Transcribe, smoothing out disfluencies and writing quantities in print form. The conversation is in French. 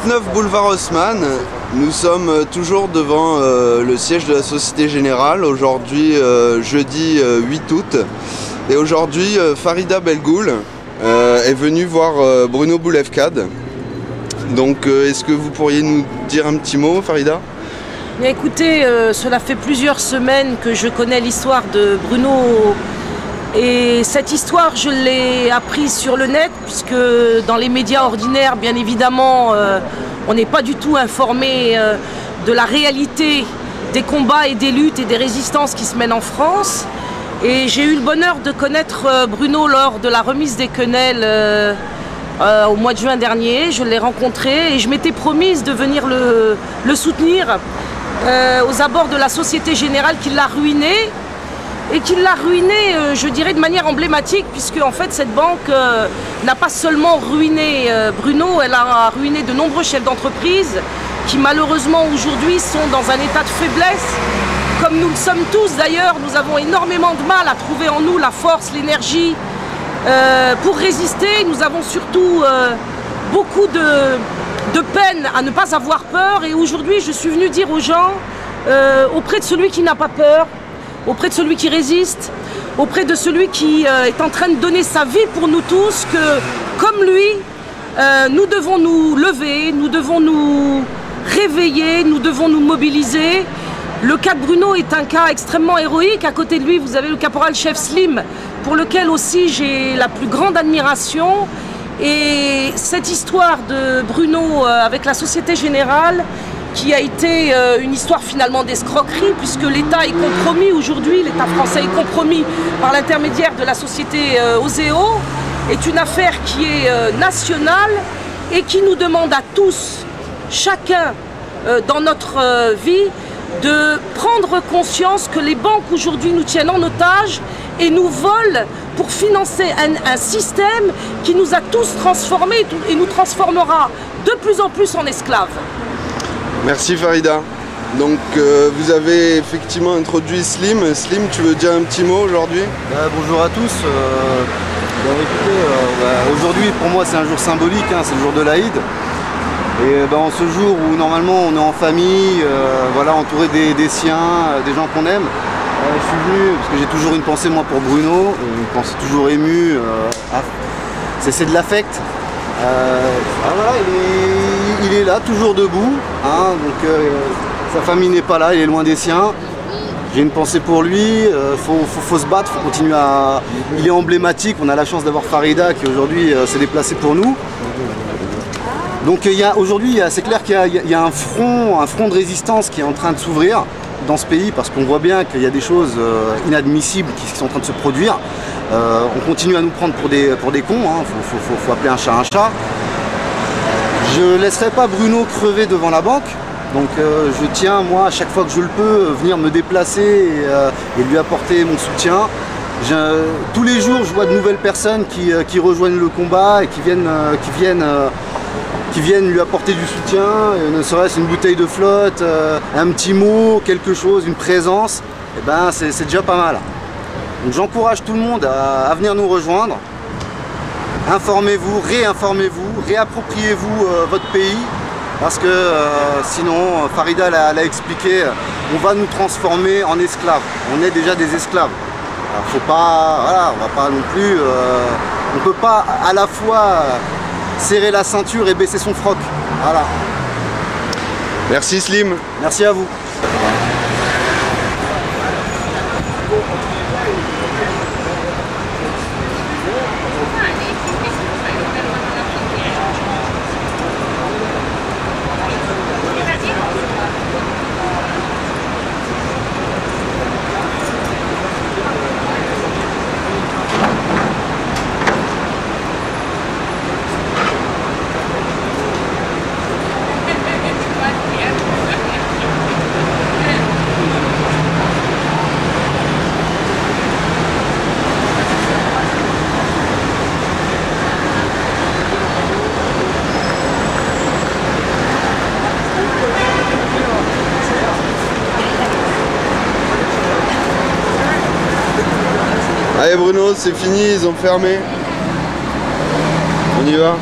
19 boulevard Haussmann. Nous sommes toujours devant le siège de la Société Générale, aujourd'hui jeudi 8 août. Et aujourd'hui Farida Belgoul est venue voir Bruno Boulevcade. Donc est-ce que vous pourriez nous dire un petit mot, Farida? Bien, écoutez, cela fait plusieurs semaines que je connais l'histoire de Bruno. Et cette histoire, je l'ai apprise sur le net, puisque dans les médias ordinaires, bien évidemment, on n'est pas du tout informé de la réalité des combats et des luttes et des résistances qui se mènent en France. Et j'ai eu le bonheur de connaître Bruno lors de la remise des quenelles au mois de juin dernier. Je l'ai rencontré et je m'étais promise de venir le soutenir aux abords de la Société Générale qui l'a ruiné. Et qui l'a ruiné, je dirais, de manière emblématique, puisque en fait cette banque n'a pas seulement ruiné Bruno, elle a ruiné de nombreux chefs d'entreprise qui malheureusement aujourd'hui sont dans un état de faiblesse. Comme nous le sommes tous d'ailleurs, nous avons énormément de mal à trouver en nous la force, l'énergie pour résister. Nous avons surtout beaucoup de peine à ne pas avoir peur. Et aujourd'hui, je suis venue dire aux gens, auprès de celui qui n'a pas peur, auprès de celui qui résiste, auprès de celui qui est en train de donner sa vie pour nous tous, que comme lui, nous devons nous lever, nous devons nous réveiller, nous devons nous mobiliser. Le cas de Bruno est un cas extrêmement héroïque. À côté de lui, vous avez le caporal-chef Slim, pour lequel aussi j'ai la plus grande admiration. Et cette histoire de Bruno avec la Société Générale, qui a été une histoire finalement d'escroquerie, puisque l'État est compromis aujourd'hui, l'État français est compromis par l'intermédiaire de la société Oseo, est une affaire qui est nationale et qui nous demande à tous, chacun dans notre vie, de prendre conscience que les banques aujourd'hui nous tiennent en otage et nous volent pour financer un système qui nous a tous transformés et nous transformera de plus en plus en esclaves. Merci Farida. Donc vous avez effectivement introduit Slim. Slim, tu veux dire un petit mot aujourd'hui? Bonjour à tous. Aujourd'hui pour moi c'est un jour symbolique, hein, c'est le jour de l'Aïd. Et en ce jour où normalement on est en famille, voilà, entouré des siens, des gens qu'on aime, je suis venu parce que j'ai toujours une pensée moi pour Bruno, une pensée toujours émue, c'est de l'affect. Voilà, il est là, toujours debout, hein, donc sa famille n'est pas là, il est loin des siens. J'ai une pensée pour lui, faut se battre, faut continuer à... Il est emblématique, on a la chance d'avoir Farida qui aujourd'hui s'est déplacée pour nous. Donc aujourd'hui, c'est clair qu'il y a un front de résistance qui est en train de s'ouvrir dans ce pays, parce qu'on voit bien qu'il y a des choses inadmissibles qui sont en train de se produire. On continue à nous prendre pour des cons, hein. Faut appeler un chat. Je ne laisserai pas Bruno crever devant la banque, donc je tiens, moi, à chaque fois que je le peux, venir me déplacer et lui apporter mon soutien. Tous les jours, je vois de nouvelles personnes qui rejoignent le combat et qui viennent lui apporter du soutien, ne serait-ce une bouteille de flotte, un petit mot, quelque chose, une présence, et ben c'est déjà pas mal. Donc j'encourage tout le monde à venir nous rejoindre. Informez-vous, réinformez-vous, réappropriez-vous votre pays, parce que sinon, Farida l'a expliqué, on va nous transformer en esclaves. On est déjà des esclaves. Alors, faut pas, voilà, on va pas non plus, on peut pas à la fois serrer la ceinture et baisser son froc. Voilà. Merci Slim. Merci à vous. Allez Bruno, c'est fini, ils ont fermé. On y va.